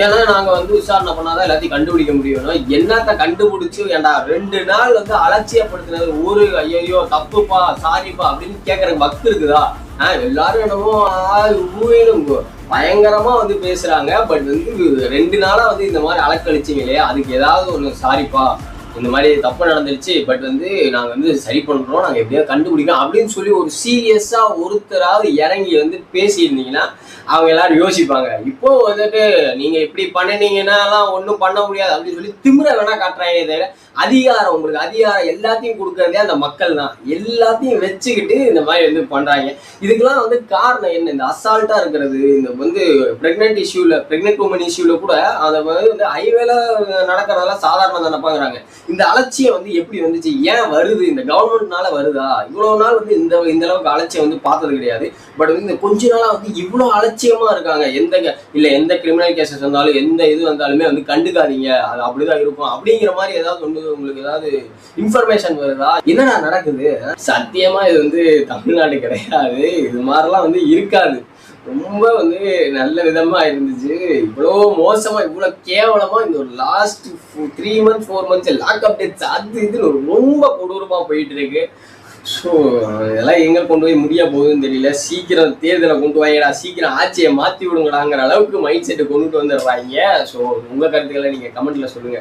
ஏன்னா நாங்க வந்து விசாரணை பண்ணாதான் எல்லாத்தையும் கண்டுபிடிக்க முடியும். என்னத்த கண்டுபிடிச்சு ஏன்டா 2 நாள் வந்து அலட்சியப்படுத்தினது ஊரு ஐயோ தப்புப்பா சாரிப்பா அப்படின்னு கேட்கறதுக்கு பக்து இருக்குதா? எல்லாரும் என்னமோ ஊழிலும் பயங்கரமா வந்து பேசுறாங்க. பட் வந்து 2 நாளா வந்து இந்த மாதிரி அலக்கழிச்சிங்களே, அதுக்கு ஏதாவது ஒண்ணு சாரிப்பா இந்த மாதிரி தப்பு நடந்துருச்சு, பட் வந்து நாங்க வந்து சரி பண்றோம், நாங்க எப்படியாவது கண்டுபிடிக்கோம் அப்படின்னு சொல்லி ஒரு சீரியஸா ஒருத்தராவது இறங்கி வந்து பேசியிருந்தீங்கன்னா அவங்க எல்லாரும் யோசிப்பாங்க. இப்போ வந்துட்டு நீங்க இப்படி பண்ணினீங்கன்னா ஒன்றும் பண்ண முடியாது அப்படின்னு சொல்லி திமிர வேணா காட்டுறாங்க. தவிர அதிகாரம், உங்களுக்கு அதிகாரம் எல்லாத்தையும் கொடுக்கறதே அந்த மக்கள் தான். எல்லாத்தையும் வச்சுக்கிட்டு இந்த மாதிரி வந்து பண்றாங்க. இதுக்கெல்லாம் வந்து காரணம் என்ன? இந்த அசால்ட்டா இருக்கிறது. இந்த வந்து பிரெக்னென்ட் உமன் இஷ்யூல கூட அதை வந்து ஹைவேல நடக்கிறதெல்லாம் சாதாரண நினைப்பாங்கிறாங்க. இந்த அலட்சியம் வந்து எப்படி வந்துச்சு, ஏன் வருது, இந்த கவர்மெண்ட்னால வருதா? இவ்வளவு நாள் வந்து இந்த அளவுக்கு அலட்சியம் வந்து பார்த்தது கிடையாது. பட் வந்து இந்த கொஞ்ச நாளா வந்து இவ்வளவு அலட்சியமா இருக்காங்க. எந்த கிரிமினல் கேசஸ் வந்தாலும் எந்த இது வந்தாலுமே வந்து கண்டுக்காதீங்க, அது அப்படிதான் இருக்கும் அப்படிங்கிற மாதிரி ஏதாவது ஒன்று உங்களுக்கு ஏதாவது இன்ஃபர்மேஷன் வருதா? என்னடா நடக்குது? சத்தியமா இது வந்து தமிழ்நாடு கிடையாது. இது மாதிரிலாம் வந்து இருக்காது. ரொம்ப வந்து நல்ல விதமா இருந்துச்சு. இவ்வளவு மோசமா இவ்வளவு கேவலமா இந்த ஒரு last 3 months 4 months lockup dates அது இதுன்னு ரொம்ப கொடூரமா போயிட்டு இருக்கு. ஸோ இதெல்லாம் எங்க கொண்டு போய் முடிய போகுதுன்னு தெரியல. சீக்கிரம் தேர்தலை கொண்டு வாங்கடா, சீக்கிரம் ஆட்சியை மாத்தி விடுங்கடாங்கிற அளவுக்கு மைண்ட் செட்டை கொண்டுட்டு வந்துடுறாங்க. ஸோ உங்க கருத்துக்களை நீங்க கமெண்ட்ல சொல்லுங்க.